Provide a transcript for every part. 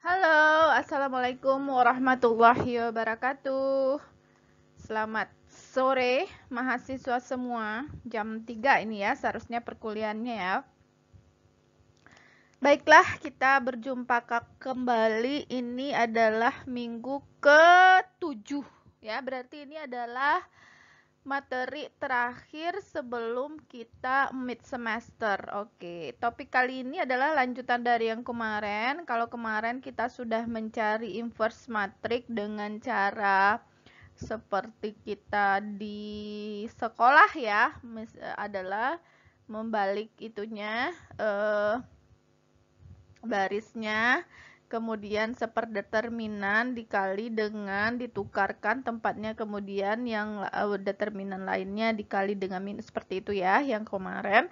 Halo, Assalamualaikum warahmatullahi wabarakatuh. Selamat sore mahasiswa semua. Jam 3 ini ya, seharusnya perkuliahannya ya. Baiklah, kita berjumpa kembali. Ini adalah minggu ke-7 ya. Berarti ini adalah materi terakhir sebelum kita mid semester. Oke, topik kali ini adalah lanjutan dari yang kemarin. Kalau kemarin kita sudah mencari inverse matrix dengan cara seperti kita di sekolah ya, adalah membalik itunya barisnya, kemudian seperdeterminan dikali dengan ditukarkan tempatnya, kemudian yang determinan lainnya dikali dengan minus, seperti itu ya yang kemarin.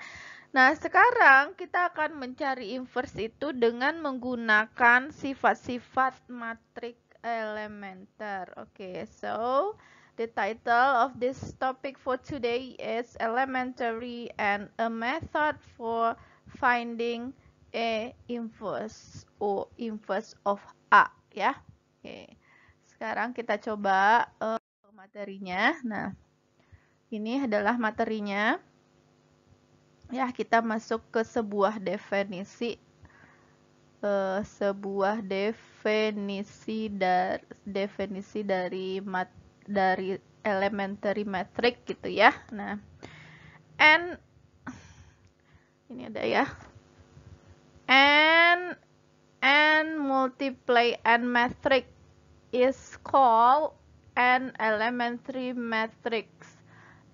Nah, sekarang kita akan mencari inverse itu dengan menggunakan sifat-sifat matriks elementer. Oke, so the title of this topic for today is elementary and a method for finding a inverse or inverse of A ya. Oke. Sekarang kita coba materinya. Nah, ini adalah materinya. Ya, kita masuk ke sebuah definisi dari elementary matrix gitu ya. Nah, n ini ada ya. N multiply n matrix is called an elementary matrix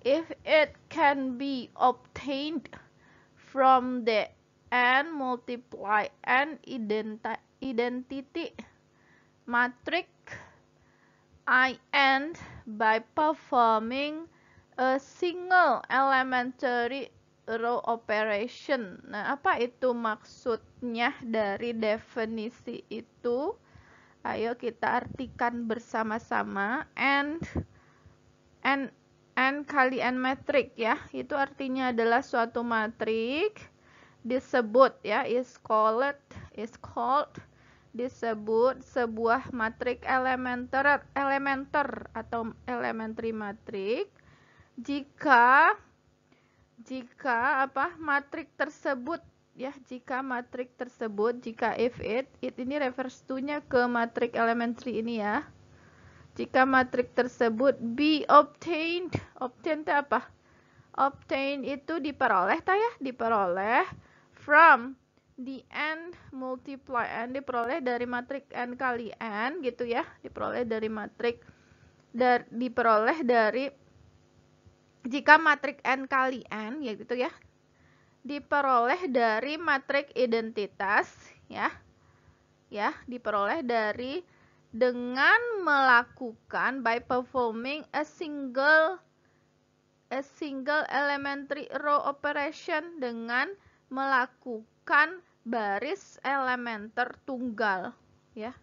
if it can be obtained from the n multiply n identity matrix In by performing a single elementary row operation. Nah, apa itu maksudnya dari definisi itu? Ayo kita artikan bersama-sama. N kali n matrik ya, itu artinya adalah suatu matrik disebut ya, disebut sebuah matrik elementer atau elementary matrik jika matrik tersebut ya, jika if it ini refers to-nya ke matrik elementary ini ya. Jika matrik tersebut be obtained itu apa? Obtained itu diperoleh diperoleh from the n multiply n, diperoleh dari matrik n kali n gitu ya, diperoleh dari jika matrik n kali n ya gitu ya, diperoleh dari matrik identitas ya, diperoleh dari dengan melakukan by performing a single elementary row operation, dengan melakukan baris elementer tunggal ya,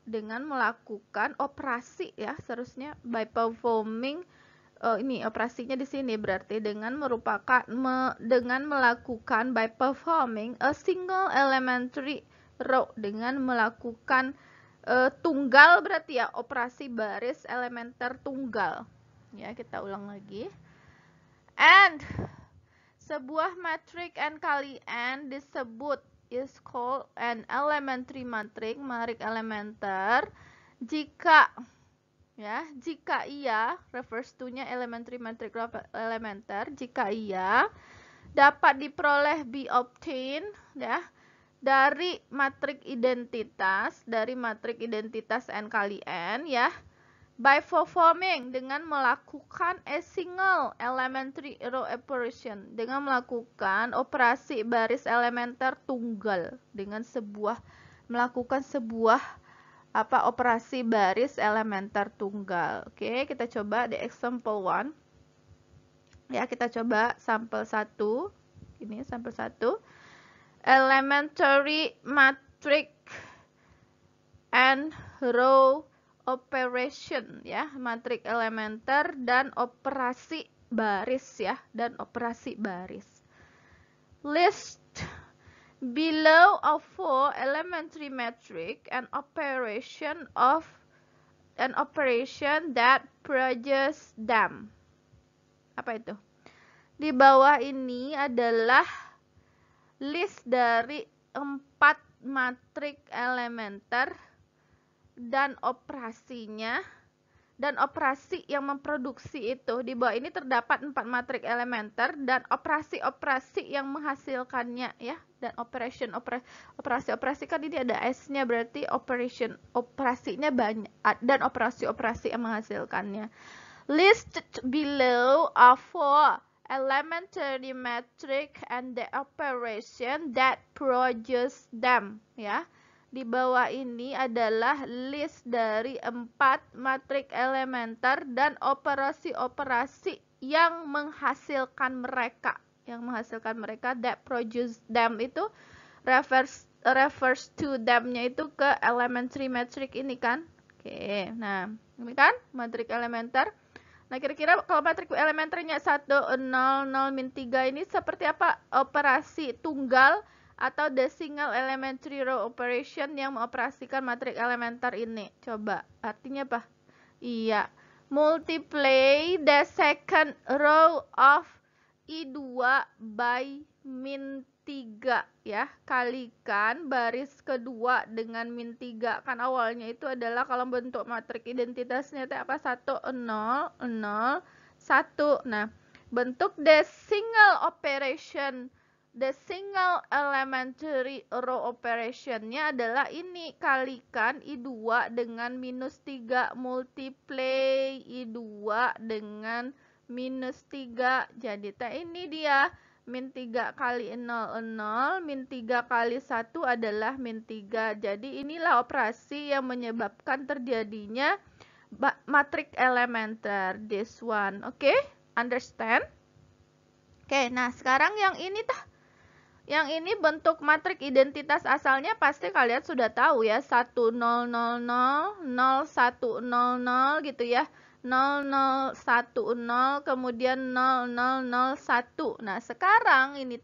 dengan melakukan operasi ya, seharusnya by performing ini operasinya di sini berarti dengan melakukan by performing a single elementary row, dengan melakukan tunggal berarti ya, operasi baris elementer tunggal ya. Kita ulang lagi. And sebuah matrik n kali n disebut is called an elementary matrix, matrik elementer, jika ia refers to-nya elementary matrix elementer, jika ia dapat diperoleh be obtained ya dari matrik identitas n kali n ya, by performing, dengan melakukan a single elementary row operation, dengan melakukan operasi baris elementer tunggal, dengan melakukan sebuah operasi baris elementer tunggal. Oke, kita coba the example 1 ya, kita coba sampel 1. Ini sampel 1. Elementary matrix and row operation ya, matrik elementer dan operasi baris ya, List below of 4 elementary metric an operation that produces them. Apa itu? Di bawah ini adalah list dari 4 matrik elementer dan operasinya dan operasi yang memproduksi itu. Di bawah ini terdapat 4 matrik elementer dan operasi-operasi yang menghasilkannya ya. Dan operasi kan ini ada S-nya, berarti operasinya banyak dan operasi-operasi yang menghasilkannya. Listed below are 4 elementary metric and the operation that produce them ya. Di bawah ini adalah list dari 4 matrik elementer dan operasi-operasi yang menghasilkan mereka. That produce them itu refers to them-nya itu ke elementary metric ini kan. Oke, nah ini kan matrik elementer. Nah kira-kira kalau matrik elementernya 1, 0, 0, min 3 ini seperti apa operasi tunggal atau the single elementary row operation yang mengoperasikan matrik elementer ini? Coba, artinya apa? Iya, multiply the second row of I2 by min 3 ya, kalikan baris kedua dengan min 3. Kan awalnya itu adalah kalau bentuk matrik identitasnya itu apa? 1, 0, 0, 1. Nah, bentuk the single operation, the single elementary row operation-nya adalah ini, kalikan I2 dengan minus 3, multiply I2 dengan minus 3. Jadi ini dia, min 3 kali 0, 0, min 3 kali 1 adalah min 3. Jadi inilah operasi yang menyebabkan terjadinya matrik elementer, this one. Oke, understand? Oke, nah sekarang yang ini yang ini bentuk matrik identitas asalnya pasti kalian sudah tahu ya, 1, 0, 0, 0, 0, 1, 0, 0 gitu ya. 0, 0, 1, 0, kemudian 0, 0, 0, 1. Nah, sekarang ini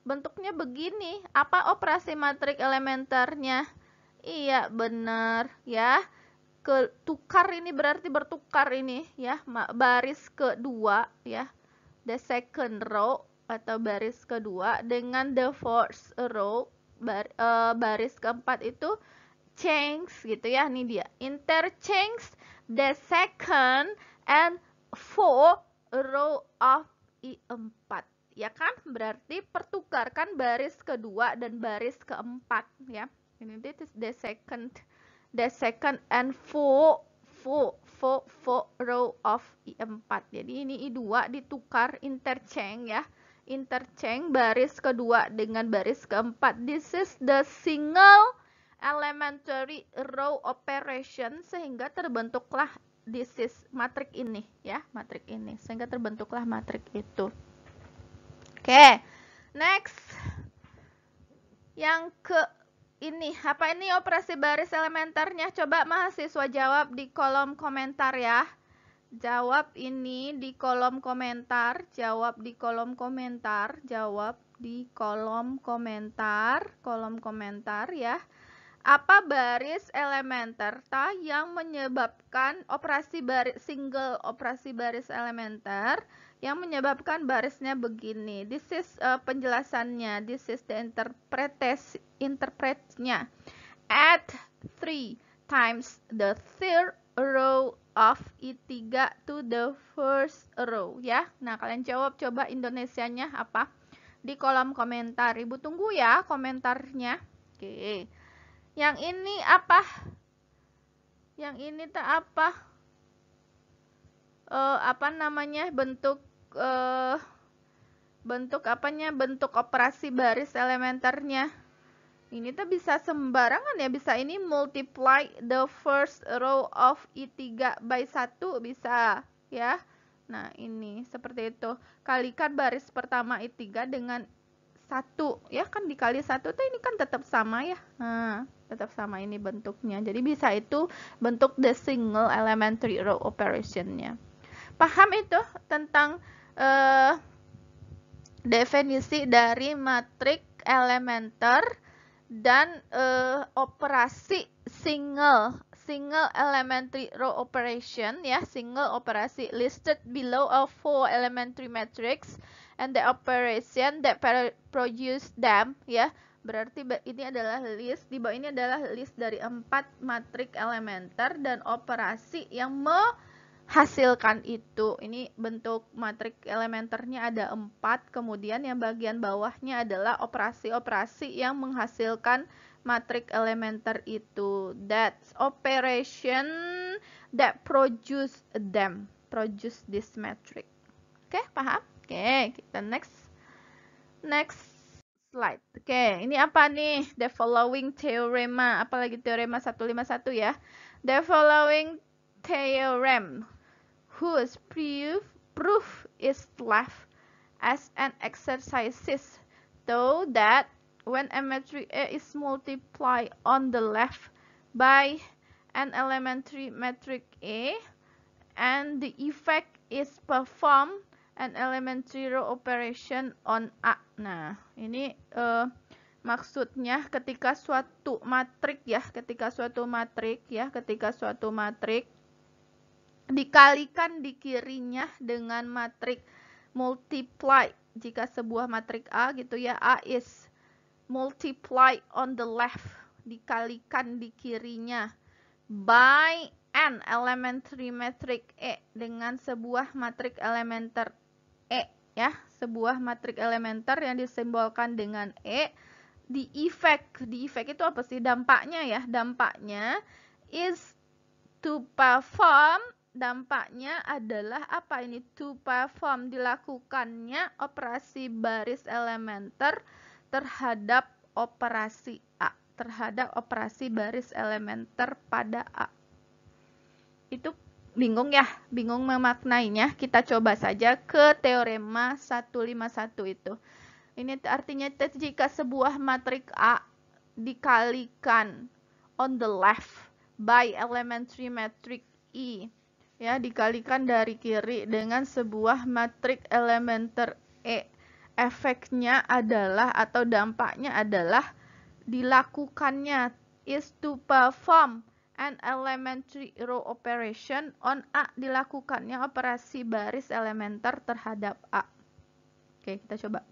bentuknya begini. Apa operasi matrik elementernya? Iya, benar ya. Ketukar ini berarti bertukar ini ya, baris kedua ya. The second row atau baris kedua dengan the fourth row, baris keempat itu change gitu ya. Ini dia, interchange the second and fourth row of I4 ya kan, berarti pertukarkan baris kedua dan baris keempat ya. Ini the second and fourth row of I4. Jadi ini I2 ditukar, interchange ya, interchange baris kedua dengan baris keempat. This is the single elementary row operation, sehingga terbentuklah this is matrik ini ya, matrik ini, sehingga terbentuklah matrik itu. Oke, next yang ke ini, apa ini operasi baris elementernya? Coba mahasiswa jawab di kolom komentar ya. Jawab ini di kolom komentar, jawab di kolom komentar, jawab di kolom komentar ya. Apa baris elementer yang menyebabkan operasi baris single operasi baris elementer yang menyebabkan barisnya begini? This is penjelasannya, this is the interpretnya. Add 3 times the third row of I3 to the first row ya. Nah, kalian jawab coba Indonesianya apa di kolom komentar. Ibu tunggu ya komentarnya. Oke. Yang ini apa? Yang ini apa? Apa namanya? Bentuk apanya? Bentuk operasi baris elementernya. Ini bisa sembarangan ya, bisa ini multiply the first row of I3 by 1 bisa ya. Nah, ini seperti itu. Kalikan baris pertama I3 dengan 1 ya, kan dikali 1 tuh ini kan tetap sama ya. Nah, tetap sama ini bentuknya. Jadi bisa itu bentuk the single elementary row operation-nya. Paham itu tentang definisi dari matrik elementer dan operasi single elementary row operation ya, single operasi listed below a 4 elementary matrix and the operation that produce them ya. Berarti ini adalah list, di bawah ini adalah list dari 4 matrik elementer dan operasi yang menghasilkan itu. Ini bentuk matrik elementernya ada 4, kemudian yang bagian bawahnya adalah operasi-operasi yang menghasilkan matrik elementer itu. That's operation that produce this matrix. Oke, paham? Oke, kita next slide. Oke, ini apa nih? The following theorema. Apalagi teorema 151 ya. The following theorem whose proof is left as an exercise so that when a matrix A is multiplied on the left by an elementary matrix A and the effect is performed an elementary row operation on A. Nah, ini maksudnya ketika suatu matrik dikalikan di kirinya dengan matrik multiply. Jika sebuah matrik A gitu ya, A is multiply on the left, dikalikan di kirinya by an elementary matrix E, dengan sebuah matrik elementer E ya, sebuah matrik elementer yang disimbolkan dengan E. The effect itu apa sih? Dampaknya ya, dampaknya is to perform, dampaknya adalah apa ini? To perform, dilakukannya operasi baris elementer terhadap operasi A, terhadap operasi baris elementer pada A. Itu bingung ya? Bingung memaknainya? Kita coba saja ke teorema 151 itu. Ini artinya jika sebuah matrik A dikalikan on the left by elementary matrix E, ya, dikalikan dari kiri dengan sebuah matrik elementer E, efeknya adalah atau dampaknya adalah dilakukannya is to perform an elementary row operation on A, dilakukannya operasi baris elementer terhadap A. Oke, kita coba.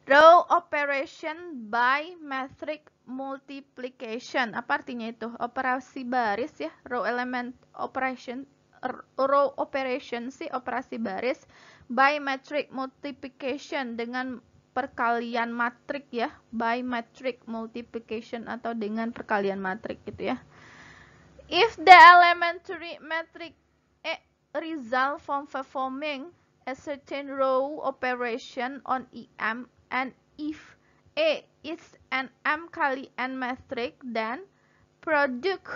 Row operation by matrix multiplication. Apa artinya itu? Operasi baris ya, row operation sih operasi baris by matrix multiplication, dengan perkalian matrik ya, by matrix multiplication atau dengan perkalian matrik gitu ya. If the elementary matrix A result from performing a certain row operation on EM, and if A is an M kali N matrix, then product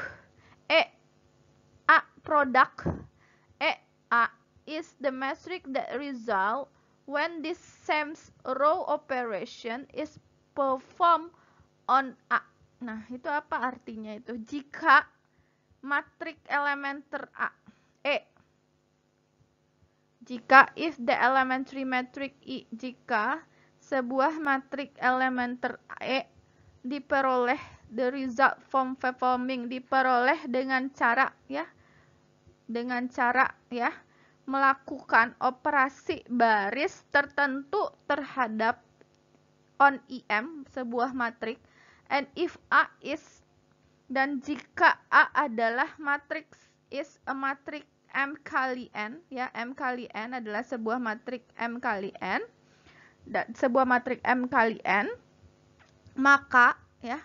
A is the matrix that result when this same row operation is performed on A. Nah, itu apa artinya itu? Jika matrik elementer A, E, jika if the elementary matrix E, jika sebuah matrik elementer E diperoleh, the result from performing, diperoleh dengan cara ya, melakukan operasi baris tertentu terhadap on EM, sebuah matrik, and if A is, dan jika A adalah matrix is a matrix M kali N ya, M kali N adalah sebuah matrik M kali N, dan sebuah matrik M kali N, maka ya,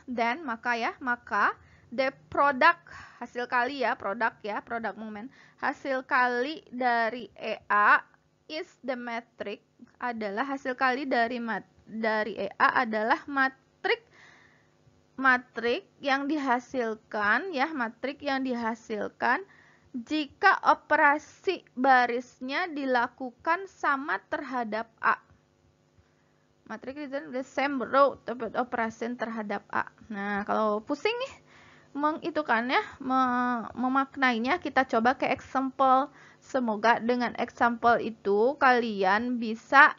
maka the product, hasil kali ya, produk momen, hasil kali dari EA is the matrix, adalah hasil kali dari EA adalah matrik yang dihasilkan ya, matrik yang dihasilkan jika operasi barisnya dilakukan sama terhadap A. Matrik itu the same row operasi terhadap A. Nah, kalau pusing nih mengitukannya, memaknainya, kita coba ke example. Semoga dengan example itu kalian bisa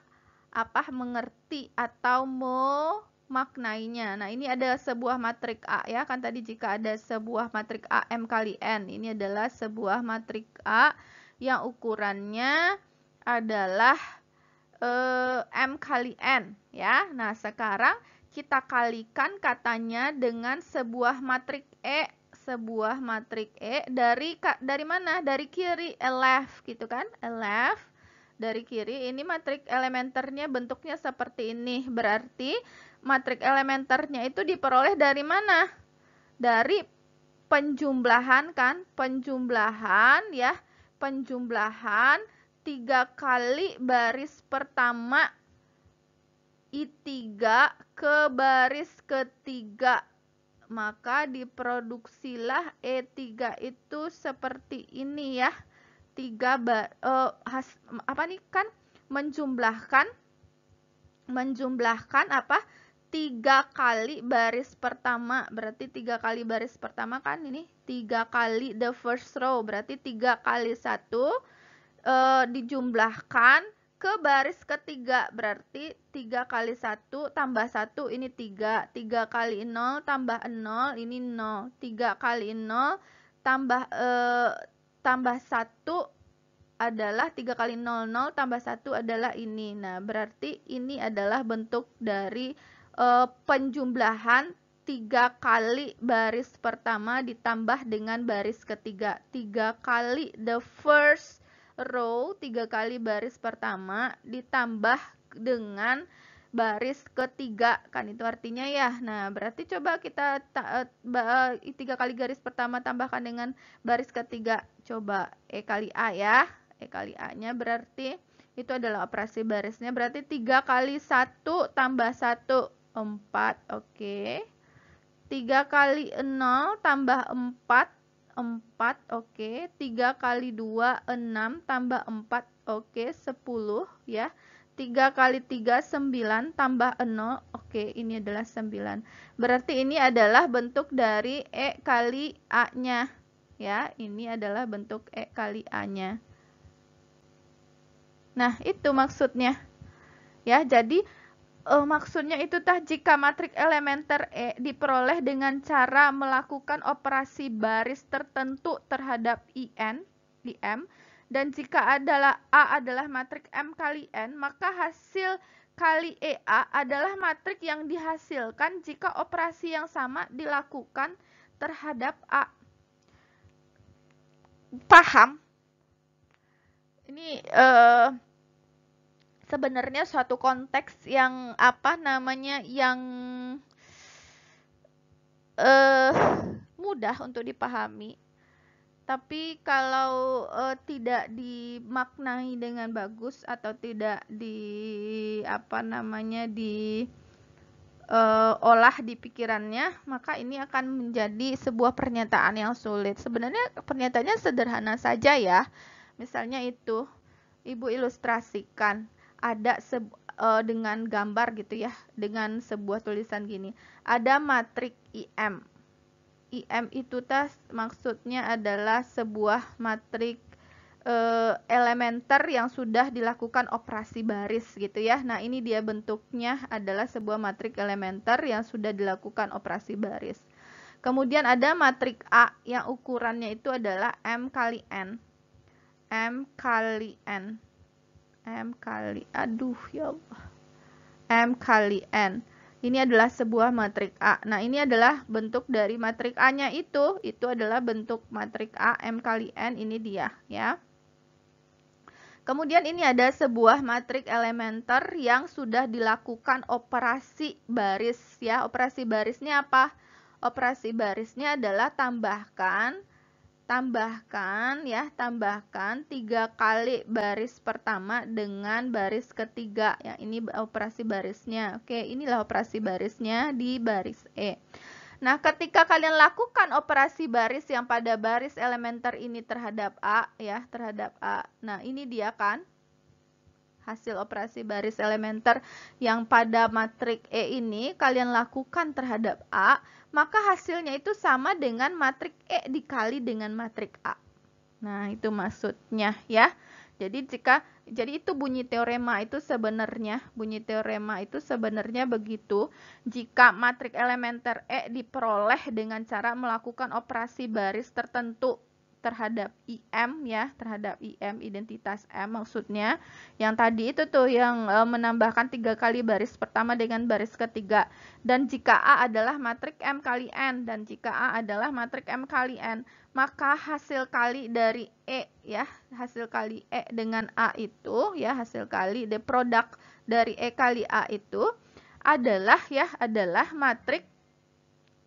mengerti atau memaknainya. Nah, ini ada sebuah matrik A ya, kan tadi jika ada sebuah matrik A M kali N. Ini adalah sebuah matrik A yang ukurannya adalah M kali N ya. Nah, sekarang kita kalikan katanya dengan sebuah matrik E, dari mana? Dari kiri, left gitu kan? Left dari kiri. Ini matrik elementernya bentuknya seperti ini. Berarti matrik elementernya itu diperoleh dari mana? Dari penjumlahan kan? Penjumlahan ya. Penjumlahan 3 kali baris pertama I3 ke baris ketiga, maka diproduksilah E3 itu seperti ini ya. Menjumlahkan apa? 3 kali baris pertama. Berarti 3 kali baris pertama kan ini 3 kali the first row. Berarti 3 kali 1 dijumlahkan ke baris ketiga, berarti 3 kali 1 tambah 1 ini 3, 3 kali 0 tambah 0 ini 0, 3 kali 0 tambah 1 adalah 3 kali 0, 0 tambah 1 adalah ini. Nah, berarti ini adalah bentuk dari penjumlahan 3 kali baris pertama ditambah dengan baris ketiga. 3 kali the first row, 3 kali baris pertama ditambah dengan baris ketiga, kan itu artinya ya. Nah, berarti coba kita 3 kali garis pertama tambahkan dengan baris ketiga. Coba E kali A ya. E kali A-nya berarti itu adalah operasi barisnya. Berarti 3 kali 1 tambah 1, 4. Oke. 3 kali 0 tambah 4, 4, oke. 3 kali 2, 6, tambah 4, oke, 10 ya. 3 kali 3, 9, tambah 0, oke, ini adalah 9. Berarti ini adalah bentuk dari E kali A-nya ya. Ini adalah bentuk E kali A-nya. Nah, itu maksudnya ya. Jadi maksudnya itu jika matrik elementer E diperoleh dengan cara melakukan operasi baris tertentu terhadap IM, dan jika A adalah matrik M kali N, maka hasil kali EA adalah matrik yang dihasilkan jika operasi yang sama dilakukan terhadap A. Paham? Ini sebenarnya suatu konteks yang yang mudah untuk dipahami, tapi kalau tidak dimaknai dengan bagus atau tidak olah di pikirannya, maka ini akan menjadi sebuah pernyataan yang sulit. Sebenarnya pernyataannya sederhana saja ya. Misalnya itu Ibu ilustrasikan ada dengan gambar gitu ya, dengan sebuah tulisan gini. Ada matrik IM. IM itu maksudnya adalah sebuah matrik elementer yang sudah dilakukan operasi baris gitu ya. Nah, ini dia bentuknya adalah sebuah matrik elementer yang sudah dilakukan operasi baris. Kemudian ada matrik A yang ukurannya itu adalah M kali N. M kali N. M kali N. Ini adalah sebuah matrik A. Nah, ini adalah bentuk dari matrik A-nya itu adalah bentuk matrik A M kali N, ini dia ya. Kemudian ini ada sebuah matrik elementer yang sudah dilakukan operasi baris ya. Operasi barisnya apa? Operasi barisnya adalah tambahkan 3 kali baris pertama dengan baris ketiga ya. Ini operasi barisnya. Oke, inilah operasi barisnya di baris E. Nah, ketika kalian lakukan operasi baris yang pada baris elementer ini terhadap A ya, terhadap A. Nah, ini dia kan hasil operasi baris elementer yang pada matrik E ini kalian lakukan terhadap A, maka hasilnya itu sama dengan matrik E dikali dengan matrik A. Nah, itu maksudnya ya. Jadi jika Jadi itu bunyi teorema itu sebenarnya. Bunyi teorema itu sebenarnya begitu. Jika matrik elementer E diperoleh dengan cara melakukan operasi baris tertentu terhadap IM ya, terhadap IM identitas M maksudnya. Yang tadi itu tuh yang menambahkan 3 kali baris pertama dengan baris ketiga. Dan jika A adalah matrik M kali N dan jika A adalah matrik M kali N, maka hasil kali dari E ya, hasil kali E dengan A itu ya, hasil kali the product dari E kali A itu adalah ya, adalah matrik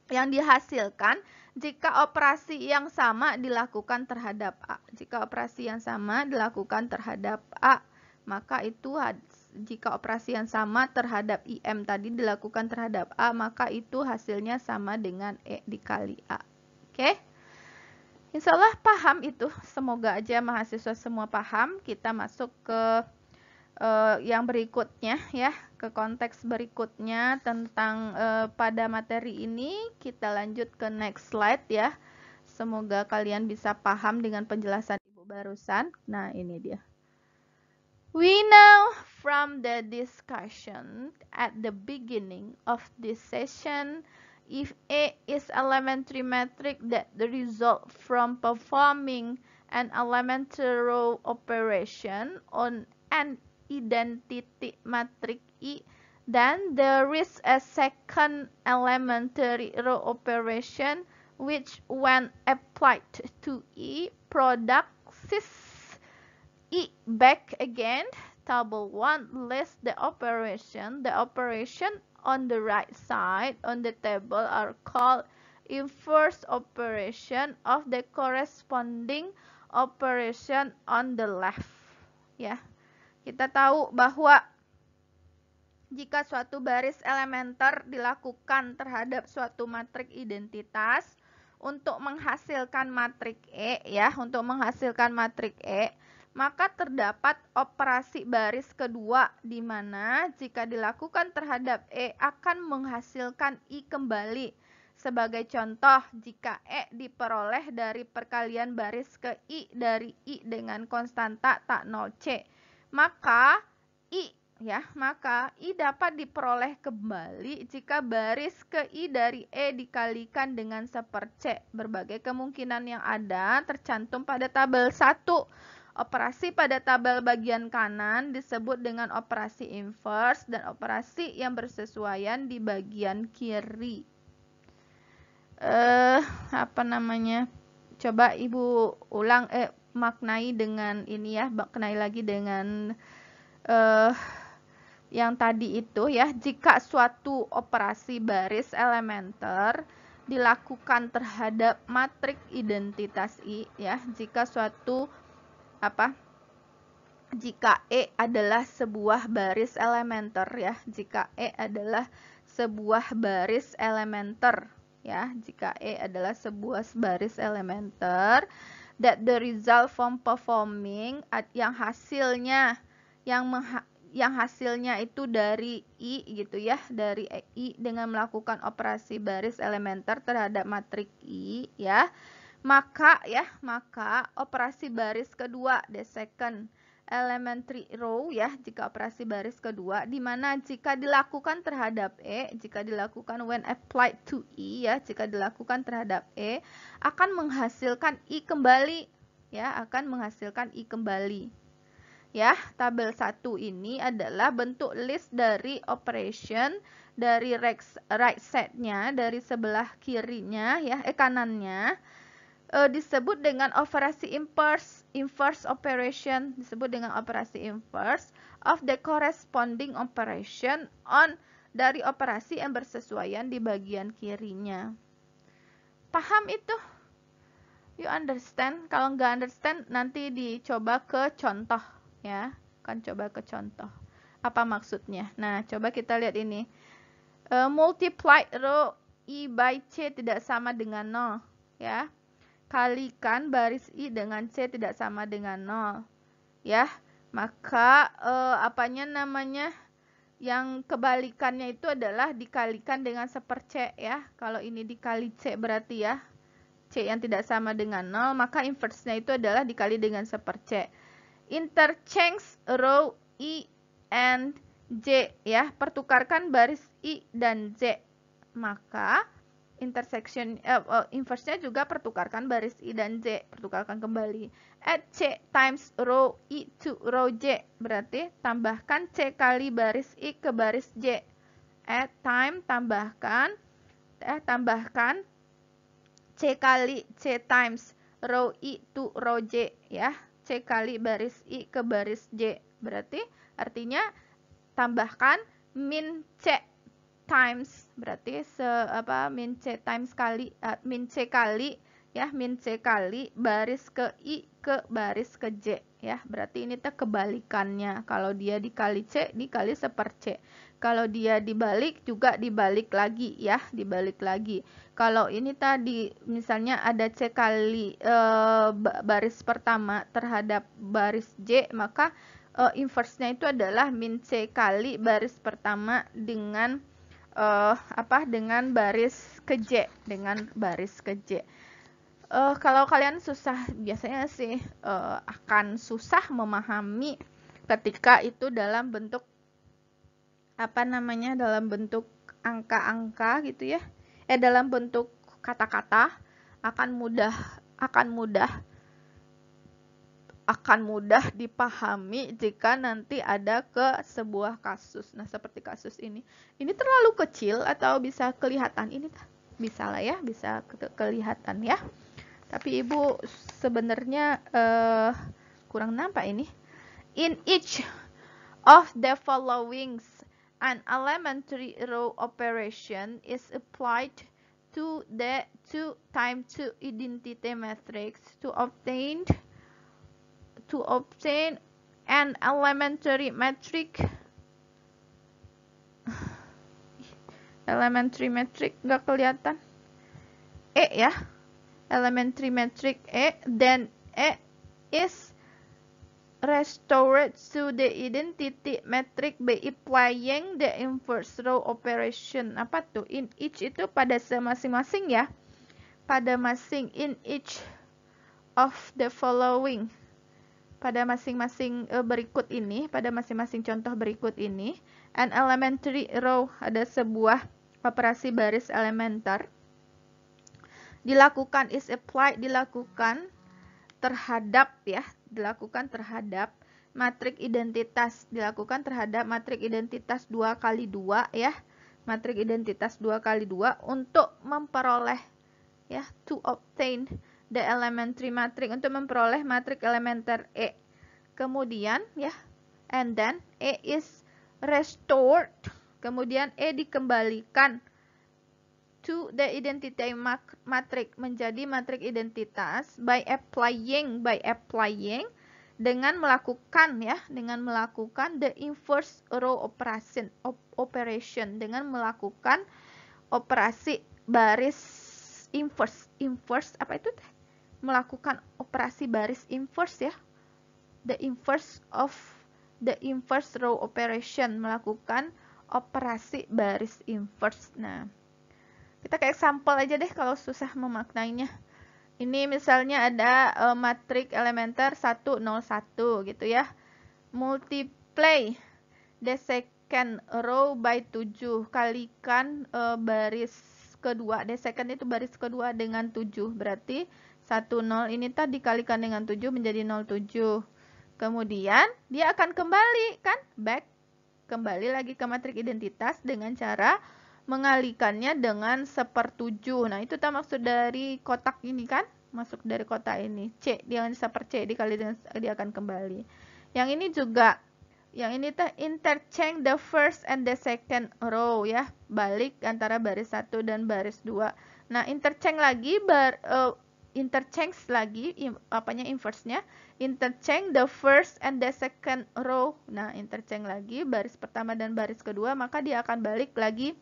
yang dihasilkan jika operasi yang sama dilakukan terhadap A. Jika operasi yang sama dilakukan terhadap A, maka itu jika operasi yang sama terhadap IM tadi dilakukan terhadap A, maka itu hasilnya sama dengan E dikali A. Oke? Insya Allah paham itu. Semoga aja mahasiswa semua paham. Kita masuk ke yang berikutnya ya, ke konteks berikutnya tentang pada materi ini. Kita lanjut ke next slide ya. Semoga kalian bisa paham dengan penjelasan Ibu barusan. Nah, ini dia. We know from the discussion at the beginning of this session, if A is elementary matrix that the result from performing an elementary row operation on an identity matrix E, then there is a second elementary row operation which when applied to E produces E back again. Table 1 lists the operation. The operation on the right side on the table are called inverse operation of the corresponding operation on the left. Ya, kita tahu bahwa jika suatu baris elementer dilakukan terhadap suatu matrik identitas untuk menghasilkan matrik E ya, untuk menghasilkan matrik E, maka terdapat operasi baris kedua di mana jika dilakukan terhadap E akan menghasilkan I kembali. Sebagai contoh, jika E diperoleh dari perkalian baris ke I dari I dengan konstanta tak 0C, maka I dapat diperoleh kembali jika baris ke I dari E dikalikan dengan 1/C. Berbagai kemungkinan yang ada tercantum pada tabel 1. Operasi pada tabel bagian kanan disebut dengan operasi inverse dan operasi yang bersesuaian di bagian kiri. Coba Ibu ulang maknai dengan ini ya, maknai lagi dengan yang tadi itu ya. Jika suatu operasi baris elementer dilakukan terhadap matrik identitas I ya, jika E adalah sebuah baris elementer ya, jika E adalah sebuah baris elementer ya, jika E adalah sebuah baris elementer, that the result from performing yang hasilnya itu dari I gitu ya, dari I dengan melakukan operasi baris elementer terhadap matrik I ya, maka operasi baris kedua, the second elementary row ya, jika operasi baris kedua di mana jika dilakukan terhadap E, jika dilakukan when applied to E ya, jika dilakukan terhadap E akan menghasilkan I kembali ya, akan menghasilkan I kembali. Ya, tabel 1 ini adalah bentuk list dari operation dari right side-nya, dari sebelah kirinya ya, kanannya. Disebut dengan operasi inverse operation, disebut dengan operasi inverse of the corresponding operation on dari operasi yang bersesuaian di bagian kirinya. Paham itu? You understand? Kalau nggak understand nanti dicoba ke contoh ya, kan coba ke contoh. Apa maksudnya? Nah, coba kita lihat ini. Multiplied row I by C tidak sama dengan 0 ya. Kalikan baris I dengan C tidak sama dengan 0 ya, maka yang kebalikannya itu adalah dikalikan dengan 1/C ya. Kalau ini dikali C berarti ya C yang tidak sama dengan 0, maka inverse-nya itu adalah dikali dengan 1/C. interchange row I and J ya, pertukarkan baris I dan J. Maka intersection inverse-nya juga pertukarkan baris I dan J, pertukarkan kembali. Add C times row I to row J, berarti tambahkan C kali baris I ke baris J. Add tambahkan C kali C times row I to row J ya, C kali baris I ke baris J, berarti artinya tambahkan min C times, berarti min C times kali min C kali ya, min C kali baris ke I ke baris ke J ya, berarti ini tuh kebalikannya. Kalau dia dikali C dikali seper C, kalau dia dibalik juga dibalik lagi ya, dibalik lagi. Kalau ini tadi misalnya ada C kali baris pertama terhadap baris J, maka inverse-nya itu adalah min C kali baris pertama dengan dengan baris ke J, kalau kalian susah, biasanya sih akan susah memahami ketika itu dalam bentuk dalam bentuk angka-angka gitu ya, dalam bentuk kata-kata, akan mudah dipahami jika nanti ada ke sebuah kasus. Nah, seperti kasus ini terlalu kecil atau bisa kelihatan, ini bisa lah ya, bisa kelihatan ya. Tapi Ibu sebenarnya kurang nampak ini. In each of the following, an elementary row operation is applied to the 2 times 2 identity matrix to obtain an elementary matrix. Elementary matrix nggak kelihatan. Ya, elementary matrix then is restored to the identity matrix by applying the inverse row operation. Apa tuh? In each itu pada masing-masing ya, in each of the following, pada masing-masing berikut ini, pada masing-masing contoh berikut ini, an elementary row, ada sebuah operasi baris elementer, dilakukan terhadap matrik identitas, 2 kali 2 ya, matrik identitas 2 kali 2 untuk memperoleh ya, to obtain the elementary matrix, untuk memperoleh matrik elementer E. Kemudian ya, and then E is restored, kemudian E dikembalikan to the identity matrix, menjadi matrik identitas by applying dengan melakukan the inverse row operation, dengan melakukan operasi baris inverse apa itu? Melakukan operasi baris inverse ya, the inverse row operation, melakukan operasi baris inverse. Nah, kita kayak sampel aja deh kalau susah memaknainya. Ini misalnya ada matrik elementer 1, 0, 1 gitu ya. Multiply the second row by 7, kalikan baris kedua, the second itu baris kedua dengan 7, berarti 1, 0 ini tadi dikalikan dengan 7 menjadi 0,7. Kemudian dia akan kembali kan, kembali lagi ke matrik identitas dengan cara mengalikannya dengan 1/7. Nah, itu maksud dari kotak ini kan, masuk dari kotak ini. C dengan 1/C dikali dengan, dia akan kembali. Yang ini juga, yang ini interchange the first and the second row ya, balik antara baris 1 dan baris 2. Nah, interchange lagi inverse-nya, interchange the first and the second row. Nah, interchange lagi baris pertama dan baris kedua, maka dia akan balik lagi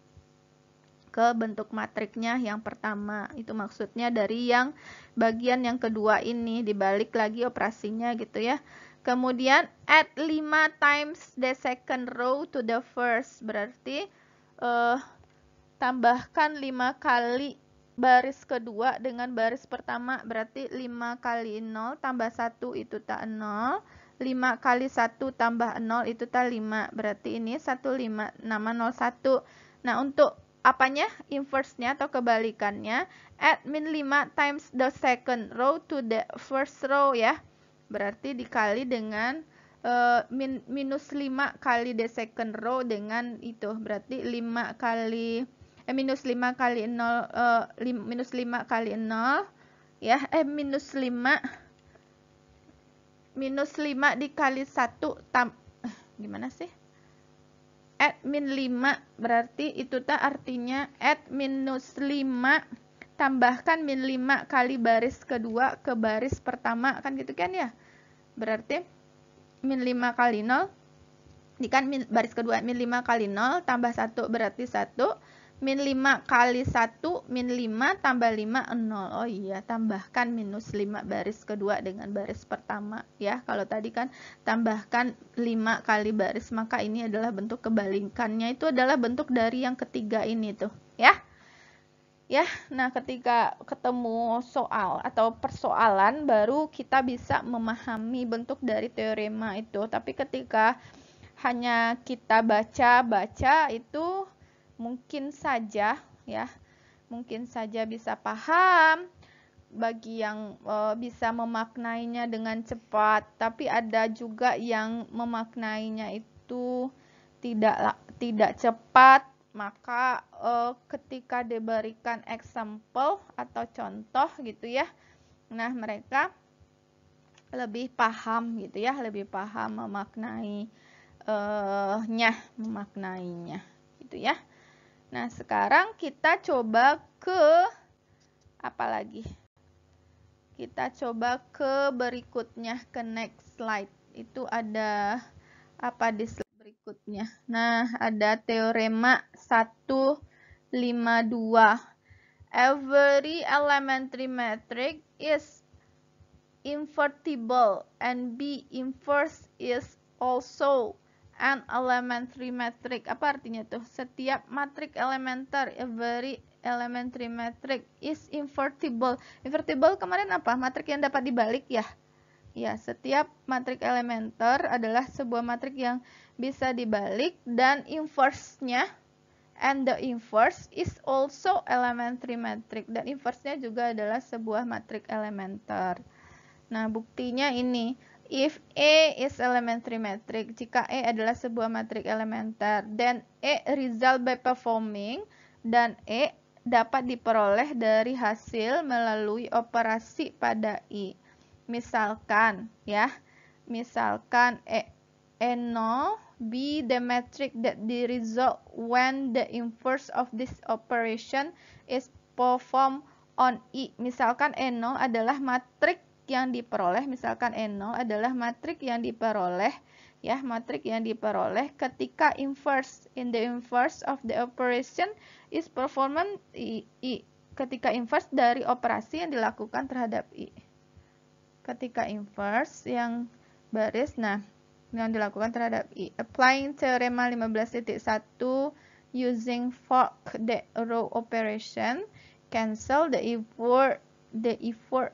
ke bentuk matriknya yang pertama. Itu maksudnya dari yang bagian yang kedua ini, dibalik lagi operasinya gitu ya. Kemudian add 5 times the second row to the first, berarti tambahkan 5 kali baris kedua dengan baris pertama, berarti 5 kali 0 tambah 1 itu 0, 5 kali 1 tambah 0 itu 5. Berarti ini 15 nama 01. Nah, untuk apanya? Inverse-nya atau kebalikannya, add min 5 times the second row to the first row ya. Berarti dikali dengan minus 5 kali the second row dengan itu. Berarti 5 kali minus 5 kali 0 minus 5 kali 0 ya, minus 5 dikali 1 gimana sih? Add min 5 berarti itu artinya add minus 5 tambahkan min 5 kali baris kedua ke baris pertama, kan gitu kan ya? Berarti min 5 kali 0 ini kan baris kedua, min 5 kali 0 tambah 1 berarti 1. Min 5 kali 1, min 5 tambah 5, 0. Oh iya, tambahkan minus 5 baris kedua dengan baris pertama. Ya, kalau tadi kan tambahkan 5 kali baris, maka ini adalah bentuk kebalikannya. Itu adalah bentuk dari yang ketiga ini tuh. Ya, nah ketika ketemu soal atau persoalan, baru kita bisa memahami bentuk dari teorema itu. Tapi ketika hanya kita baca-baca itu mungkin saja ya, mungkin saja bisa paham bagi yang bisa memaknainya dengan cepat, tapi ada juga yang memaknainya itu tidak cepat. Maka ketika diberikan example atau contoh gitu ya, nah mereka lebih paham gitu ya, lebih paham memaknainya gitu ya. Nah, sekarang kita coba ke apa lagi? Kita coba ke berikutnya, ke next slide. Itu ada apa di slide berikutnya? Nah, ada teorema 152. Every elementary matrix is invertible and B inverse is also an elementary matrix. Apa artinya tuh? Setiap matriks elementer, every elementary matrix is invertible. Invertible kemarin apa? Matriks yang dapat dibalik ya? Ya, setiap matriks elementer adalah sebuah matriks yang bisa dibalik, dan inverse-nya and the inverse is also elementary matrix, dan inverse-nya juga adalah sebuah matriks elementer. Nah, buktinya ini. If A is elementary matrix, jika E adalah sebuah matriks elementer, then E result by performing, dan E dapat diperoleh dari hasil melalui operasi pada I. Misalkan ya, misalkan E0 be the matrix that the result when the inverse of this operation is performed on I. Misalkan E0 adalah matriks yang diperoleh, misalkan N0 adalah matriks yang diperoleh ya, matriks yang diperoleh ketika inverse, in the inverse of the operation is performed I, ketika inverse dari operasi yang dilakukan terhadap I. Ketika inverse yang baris, nah yang dilakukan terhadap I. Applying teorema 15.1 using fork the row operation, cancel the effort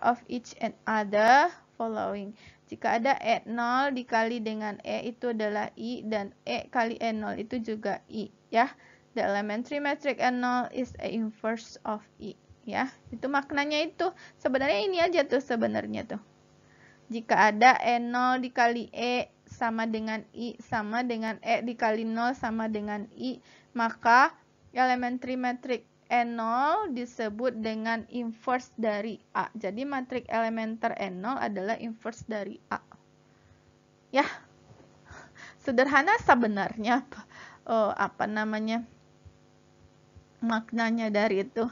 of each and other following. Jika ada E0 dikali dengan E itu adalah I, dan E kali E0 itu juga I ya. The elementary matrix E0 is a inverse of I ya. Itu maknanya itu. Sebenarnya ini aja tuh sebenarnya tuh. Jika ada E0 dikali E sama dengan I sama dengan E dikali 0 sama dengan I, maka elementary matrix E0 disebut dengan inverse dari A. Jadi matriks elementer E0 adalah inverse dari A. Ya, sederhana sebenarnya apa namanya maknanya dari itu.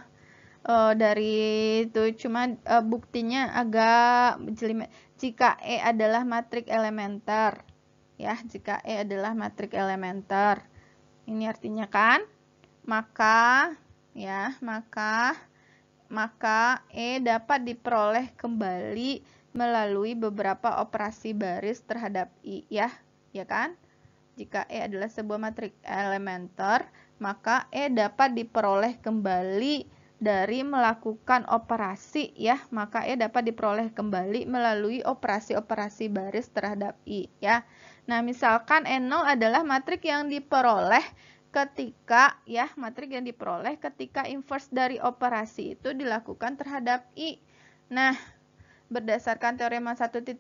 Cuma buktinya agak jelimet. Jika E adalah matriks elementer, ya, jika E adalah matriks elementer, ini artinya kan, maka E dapat diperoleh kembali melalui beberapa operasi baris terhadap I ya kan? Jika E adalah sebuah matriks elementer, maka E dapat diperoleh kembali dari melakukan operasi ya, maka E dapat diperoleh kembali melalui operasi-operasi baris terhadap I ya. Nah, misalkan E0 adalah matrik yang diperoleh ketika ya, matrik yang diperoleh ketika inverse dari operasi itu dilakukan terhadap I. Nah, berdasarkan teorema 1.51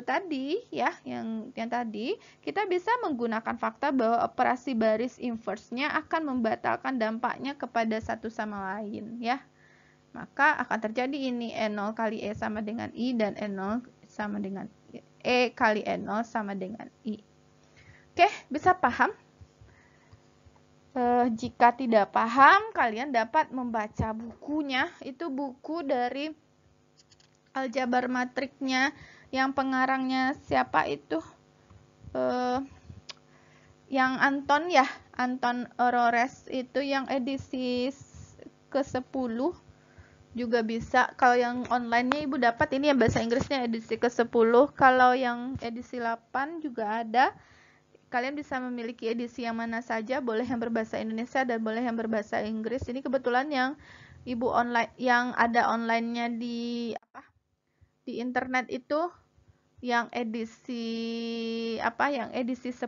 tadi ya, yang tadi, kita bisa menggunakan fakta bahwa operasi baris inverse-nya akan membatalkan dampaknya kepada satu sama lain ya. Maka akan terjadi ini E0 kali E sama dengan I dan E0 sama dengan E kali E0 sama dengan I. Oke, bisa paham? Jika tidak paham, kalian dapat membaca bukunya. Itu buku dari aljabar matriknya yang pengarangnya siapa itu? Yang Anton ya, Anton Orores itu yang edisi ke-10 juga bisa. Kalau yang online-nya Ibu dapat ini yang bahasa Inggrisnya edisi ke-10. Kalau yang edisi 8 juga ada. Kalian bisa memiliki edisi yang mana saja, boleh yang berbahasa Indonesia dan boleh yang berbahasa Inggris. Ini kebetulan yang Ibu online yang ada online-nya di internet itu yang edisi yang edisi 10.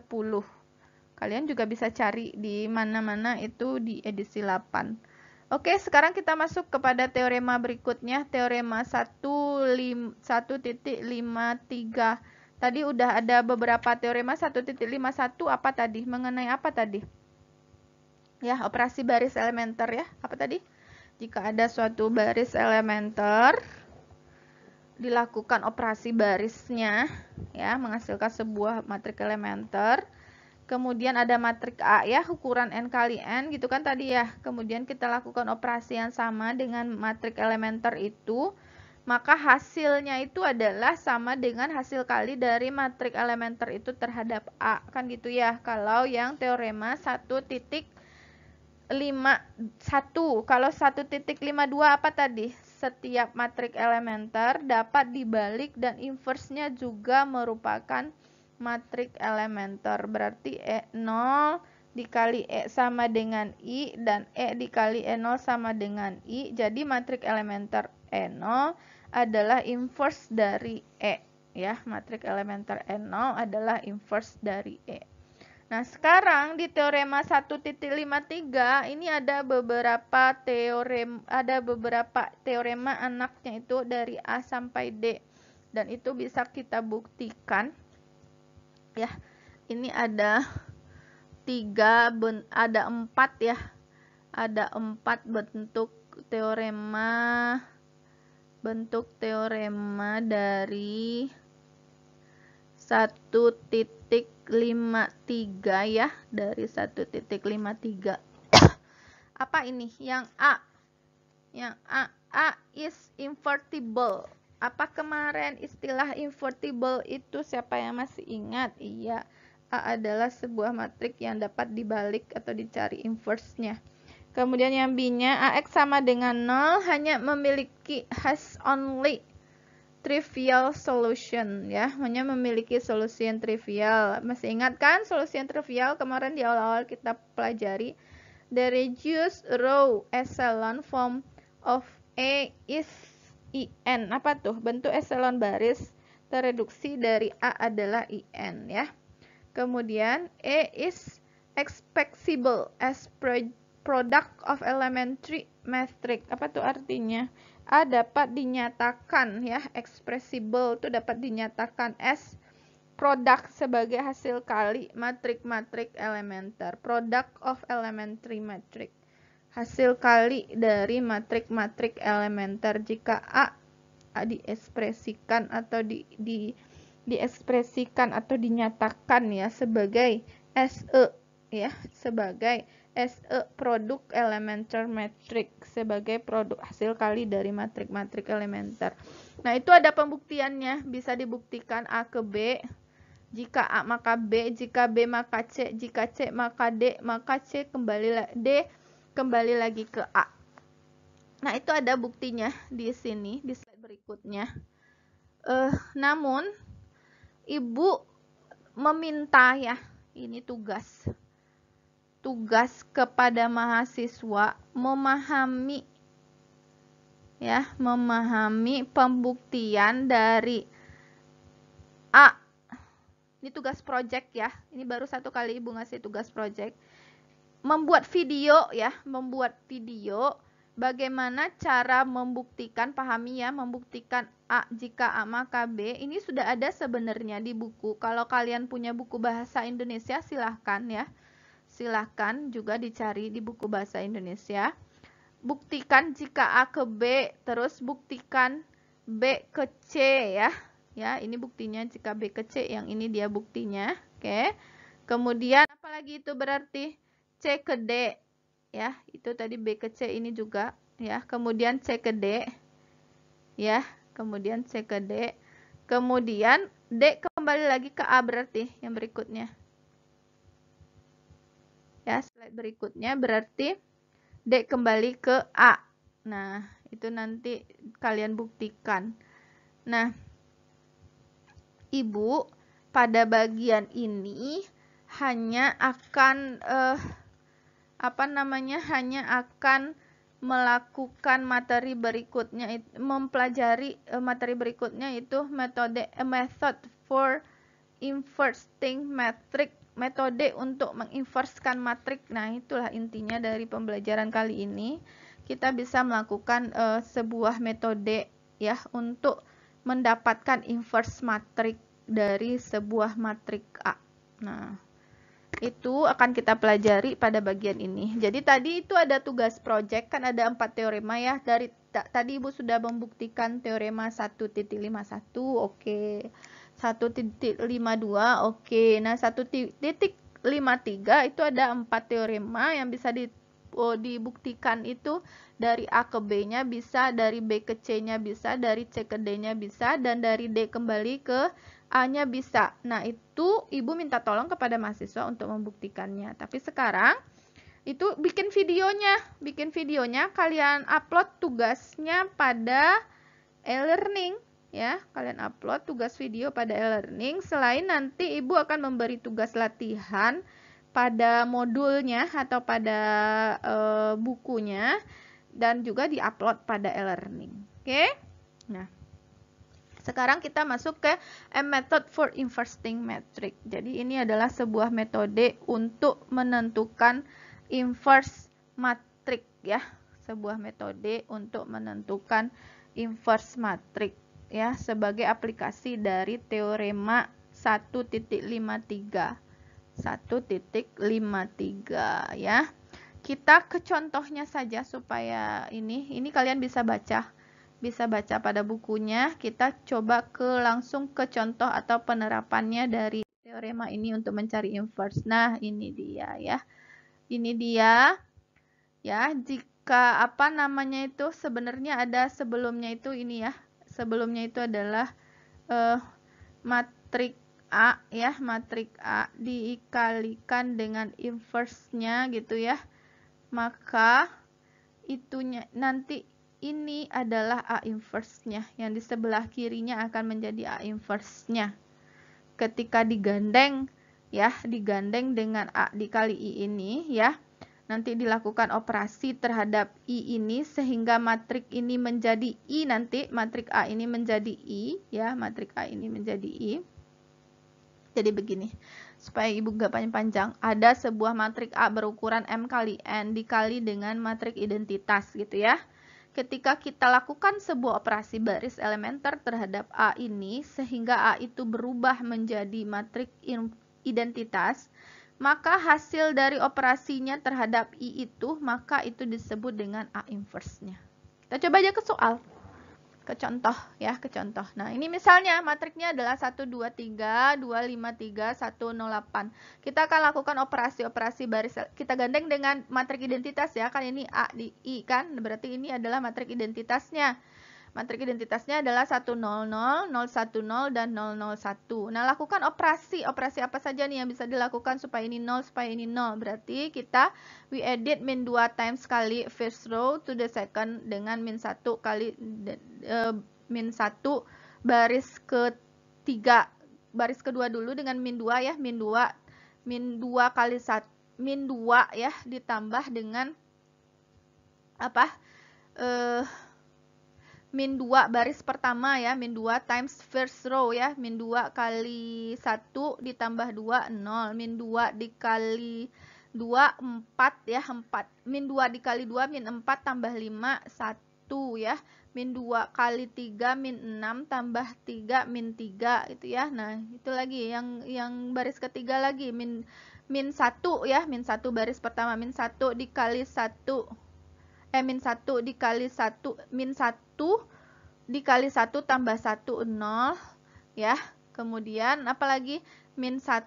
Kalian juga bisa cari di mana-mana itu di edisi 8. Oke, sekarang kita masuk kepada teorema berikutnya, teorema 1.53. Tadi udah ada beberapa teorema 1.51 apa tadi? Mengenai apa tadi? Ya, operasi baris elementer ya. Apa tadi? Jika ada suatu baris elementer dilakukan operasi barisnya ya, menghasilkan sebuah matrik elementer. Kemudian ada matrik A ya, ukuran N kali N gitu kan tadi ya. Kemudian kita lakukan operasi yang sama dengan matrik elementer itu, maka hasilnya itu adalah sama dengan hasil kali dari matrik elementer itu terhadap A, kan gitu ya. Kalau yang teorema 1.51, kalau 1.52 apa tadi? Setiap matrik elementer dapat dibalik dan inversenya juga merupakan matrik elementer. Berarti E0 dikali E sama dengan I dan E dikali E0 sama dengan I. Jadi matrik elementer E0 adalah inverse dari E ya. Matrik elementer E0 adalah inverse dari E. Nah, sekarang di teorema 1.53 ini ada beberapa teorema anaknya itu dari A sampai D. Dan itu bisa kita buktikan. Ya. Ini ada 4 ya. Ada 4 bentuk teorema dari 1.53 ya, dari 1.53. Apa ini? Yang A is invertible. Apa kemarin istilah invertible itu, siapa yang masih ingat? Iya, A adalah sebuah matrik yang dapat dibalik atau dicari inverse-nya. Kemudian yang B-nya AX sama dengan 0, hanya memiliki has only trivial solution ya, hanya memiliki solusi yang trivial. Masih ingat kan solusi yang trivial kemarin di awal-awal kita pelajari? The reduced row echelon form of A is IN. Apa tuh? Bentuk echelon baris tereduksi dari A adalah IN ya. Kemudian A is expressible as product of elementary matrix. Apa tuh artinya? A dapat dinyatakan ya, expressible itu dapat dinyatakan as product sebagai hasil kali matrik-matrik elementer, product of elementary matrix, hasil kali dari matrik-matrik elementer. Jika A diekspresikan atau diekspresikan atau dinyatakan ya sebagai SE ya, sebagai SE produk elementer matrix, sebagai produk hasil kali dari matrik-matrik elementer. Nah, itu ada pembuktiannya, bisa dibuktikan A ke B. Jika A maka B, jika B maka C, jika C maka D, maka C kembali lagi ke A. Nah, itu ada buktinya di sini di slide berikutnya. Namun Ibu meminta ya, ini tugas kepada mahasiswa memahami ya, memahami pembuktian dari A. Ini tugas project ya. Ini baru satu kali Ibu ngasih tugas project. Membuat video ya, membuat video bagaimana cara membuktikan, pahami ya, membuktikan A jika A maka B. Ini sudah ada sebenarnya di buku. Kalau kalian punya buku bahasa Indonesia silahkan ya. Silahkan juga dicari di buku bahasa Indonesia. Buktikan jika A ke B, terus buktikan B ke C ya. Ya, ini buktinya jika B ke C, yang ini dia buktinya. Oke. Kemudian apalagi itu berarti C ke D ya, itu tadi B ke C ini juga ya. Kemudian C ke D ya, kemudian C ke D, kemudian D kembali lagi ke A berarti yang berikutnya ya. Slide berikutnya berarti D kembali ke A. Nah, itu nanti kalian buktikan. Nah, Ibu pada bagian ini hanya akan hanya akan melakukan materi berikutnya, mempelajari materi berikutnya itu method for inversing matrix, metode untuk menginverskan matrik. Nah, itulah intinya dari pembelajaran kali ini. Kita bisa melakukan sebuah metode ya untuk mendapatkan inverse matrik dari sebuah matrik A. Nah, itu akan kita pelajari pada bagian ini. Jadi tadi itu ada tugas project, kan ada 4 teorema ya. Dari tadi Ibu sudah membuktikan teorema 1.51, oke. 1.52, oke. Nah, 1.53 itu ada 4 teorema yang bisa dibuktikan itu dari A ke B-nya bisa, dari B ke C-nya bisa, dari C ke D-nya bisa, dan dari D kembali ke A-nya bisa. Nah, itu Ibu minta tolong kepada mahasiswa untuk membuktikannya. Tapi sekarang itu bikin videonya kalian upload tugasnya pada e-learning ya. Kalian upload tugas video pada e-learning. Selain nanti Ibu akan memberi tugas latihan pada modulnya atau pada bukunya, dan juga diupload pada e-learning. Oke? Nah, sekarang kita masuk ke a method for inversing matrix. Jadi ini adalah sebuah metode untuk menentukan inverse matrix ya. Sebuah metode untuk menentukan inverse matrix ya, sebagai aplikasi dari teorema 1.53. 1.53 ya. Kita ke contohnya saja supaya ini kalian bisa baca pada bukunya. Kita coba langsung ke contoh atau penerapannya dari teorema ini untuk mencari inverse. Nah, ini dia ya. Ini dia ya, jika itu sebenarnya ada sebelumnya itu ini ya. Sebelumnya itu adalah matrik A ya, matrik A dikalikan dengan inverse-nya gitu ya. Maka itunya nanti ini adalah A inverse-nya, yang di sebelah kirinya akan menjadi A inverse-nya. Ketika digandeng ya, digandeng dengan A dikali I ini ya, nanti dilakukan operasi terhadap I ini sehingga matrik ini menjadi I, nanti matrik A ini menjadi I ya, matrik A ini menjadi I. Jadi begini, supaya Ibu nggak panjang-panjang, ada sebuah matrik A berukuran M kali N dikali dengan matrik identitas gitu ya. Ketika kita lakukan sebuah operasi baris elementer terhadap A ini, sehingga A itu berubah menjadi matrik identitas, maka hasil dari operasinya terhadap I itu, maka itu disebut dengan A inverse-nya. Kita coba aja ke soal. Ke contoh ya, ke contoh. Nah, ini misalnya matriknya adalah 1 2 3 2 5 3 1 0 8. Kita akan lakukan operasi-operasi baris, kita gandeng dengan matrik identitas ya. Kan ini A di I kan, berarti ini adalah matrik identitasnya. Matrik identitasnya adalah 100, 010 dan 001. Nah, lakukan operasi apa saja nih yang bisa dilakukan supaya ini 0, supaya ini 0. Berarti kita we edit min 2 times kali first row to the second dengan min 1 kali min 1 baris ketiga. Baris kedua dulu dengan min 2 ya, min 2 kali 1 min 2 ya, ditambah dengan apa? min 2 baris pertama ya, min 2 times first row ya, min 2 kali 1 ditambah 2, 0, min 2 dikali 2, 4 ya, 4, min 2 dikali 2, min 4 tambah 5, 1 ya, min 2 kali 3, min 6 tambah 3, min 3 itu ya. Nah, itu lagi yang baris ketiga lagi, min 1 ya, min 1 baris pertama, min 1 dikali 1, min 1 dikali 1, min 1 dikali 1 tambah 1, 0 ya. Kemudian apalagi, min 1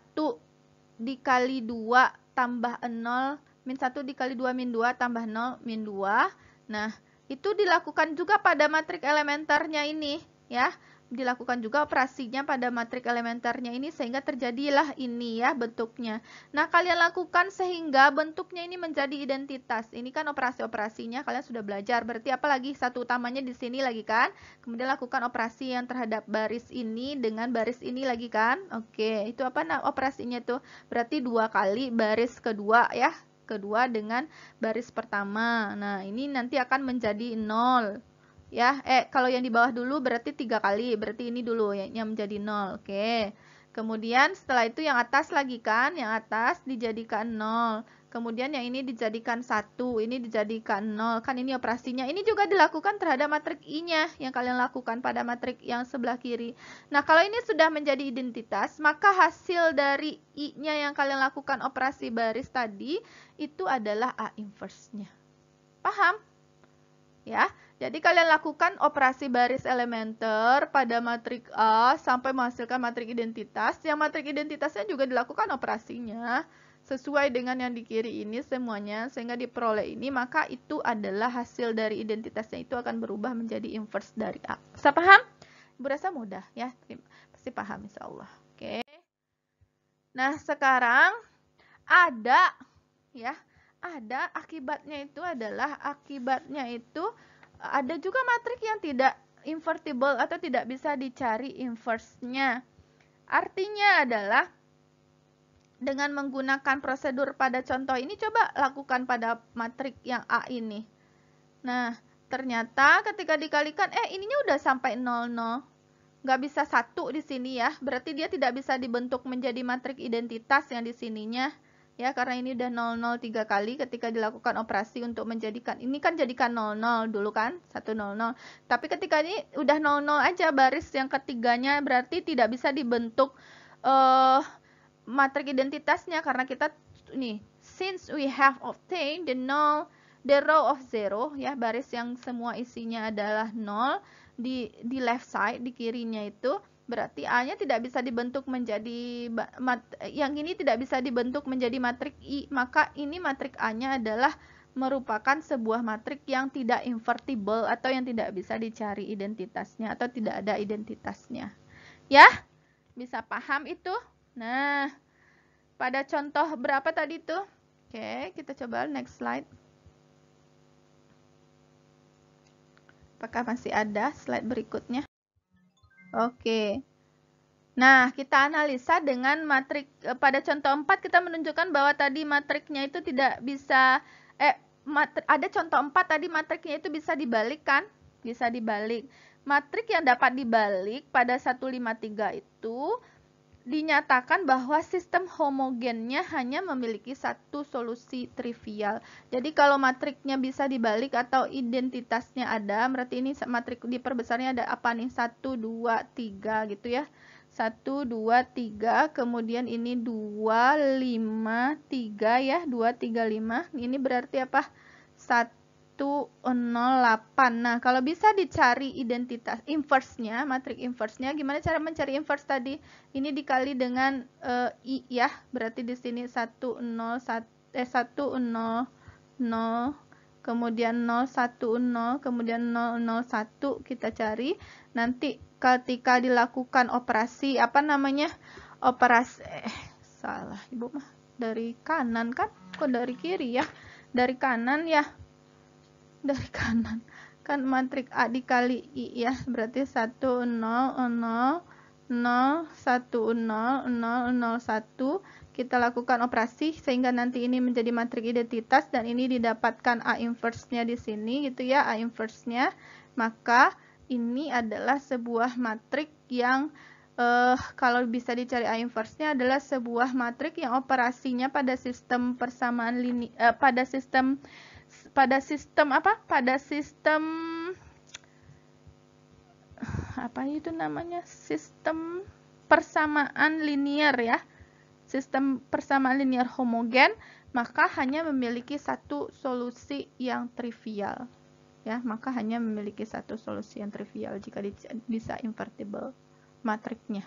dikali 2 tambah 0, min 1 dikali 2 min 2 tambah 0, min 2. Nah, itu dilakukan juga pada matrik elementernya ini ya. Dilakukan juga operasinya pada matrik elementernya ini sehingga terjadilah ini ya bentuknya. Nah, kalian lakukan sehingga bentuknya ini menjadi identitas. Ini kan operasi-operasinya kalian sudah belajar. Berarti apalagi satu utamanya di sini lagi kan? Kemudian lakukan operasi yang terhadap baris ini dengan baris ini lagi kan? Oke, itu apa operasinya tuh? Berarti 2 kali baris kedua ya. Kedua dengan baris pertama. Nah, ini nanti akan menjadi 0. Ya, kalau yang di bawah dulu berarti 3 kali, berarti ini dulu yang menjadi 0. Oke. Kemudian setelah itu yang atas lagi kan, yang atas dijadikan 0. Kemudian yang ini dijadikan 1, ini dijadikan 0. Kan ini operasinya. Ini juga dilakukan terhadap matrik I-nya yang kalian lakukan pada matrik yang sebelah kiri. Nah, kalau ini sudah menjadi identitas, maka hasil dari I-nya yang kalian lakukan operasi baris tadi itu adalah A inverse-nya. Paham? Ya. Jadi kalian lakukan operasi baris elementer pada matrik A sampai menghasilkan matrik identitas. Yang matrik identitasnya juga dilakukan operasinya sesuai dengan yang di kiri ini semuanya sehingga diperoleh ini, maka itu adalah hasil dari identitasnya itu akan berubah menjadi inverse dari A. Bisa paham? Ibu rasa mudah ya. Pasti paham insyaallah. Oke. Nah, sekarang ada ya. Ada akibatnya itu adalah ada juga matrik yang tidak invertible atau tidak bisa dicari inverse-nya. Artinya adalah dengan menggunakan prosedur pada contoh ini, coba lakukan pada matrik yang A ini. Nah, ternyata ketika dikalikan, ininya udah sampai 0, 0. Nggak bisa 1 di sini ya. Berarti dia tidak bisa dibentuk menjadi matrik identitas yang di sininya. Ya, karena ini udah 0, 0 3 kali ketika dilakukan operasi untuk menjadikan, ini kan jadikan 0, 0 dulu kan, 1, 0, 0. Tapi ketika ini udah 0, 0 aja baris yang ketiganya, berarti tidak bisa dibentuk matrik identitasnya karena kita nih, since we have obtained the row of 0 ya, baris yang semua isinya adalah 0 di left side, di kirinya itu, berarti A-nya tidak bisa dibentuk menjadi yang ini tidak bisa dibentuk menjadi matrik I, maka ini matrik A-nya adalah merupakan sebuah matrik yang tidak invertible atau yang tidak bisa dicari identitasnya atau tidak ada identitasnya. Ya? Bisa paham itu? Nah, pada contoh berapa tadi tuh? Oke, kita coba next slide. Apakah masih ada slide berikutnya? Oke. Nah, kita analisa dengan matrik pada contoh 4 kita menunjukkan bahwa tadi matriknya itu tidak bisa ada contoh 4 tadi matriknya itu bisa dibalik kan? Bisa dibalik. Matrik yang dapat dibalik pada 153 itu dinyatakan bahwa sistem homogennya hanya memiliki satu solusi trivial. Jadi kalau matriknya bisa dibalik atau identitasnya ada, berarti ini matrik diperbesarnya ada apa nih? 1, 2, 3 gitu ya. 1, 2, 3, kemudian ini 2, 5, 3 ya. 2, 3, 5. Ini berarti apa? 1, 08. Nah, kalau bisa dicari identitas inverse-nya, matrik inverse-nya, gimana cara mencari inverse tadi? Ini dikali dengan I ya. Berarti di sini 1, 0, 1, 0, 0, kemudian 0, 1, 0, kemudian 0, 0, 1 kita cari. Nanti ketika dilakukan operasi, apa namanya? Operasi, salah Ibu mah. Dari kanan kan? Kok dari kiri ya? Dari kanan ya. Dari kanan kan matrik A dikali I ya, berarti 1, 0, 0, 0, 1, 0, 0, 0, 1. Kita lakukan operasi sehingga nanti ini menjadi matrik identitas dan ini didapatkan A inverse-nya di sini gitu ya, A inverse-nya. Maka ini adalah sebuah matrik yang kalau bisa dicari A inverse-nya adalah sebuah matrik yang operasinya pada sistem persamaan pada sistem apa itu namanya, sistem persamaan linear ya, sistem persamaan linear homogen, maka hanya memiliki satu solusi yang trivial ya, maka hanya memiliki satu solusi yang trivial jika bisa invertible matriknya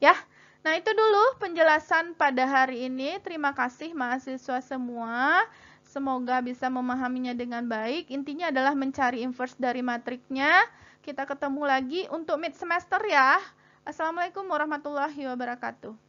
ya. Nah, itu dulu penjelasan pada hari ini. Terima kasih mahasiswa semua. Semoga bisa memahaminya dengan baik. Intinya adalah mencari inverse dari matriknya. Kita ketemu lagi untuk mid semester ya. Assalamualaikum warahmatullahi wabarakatuh.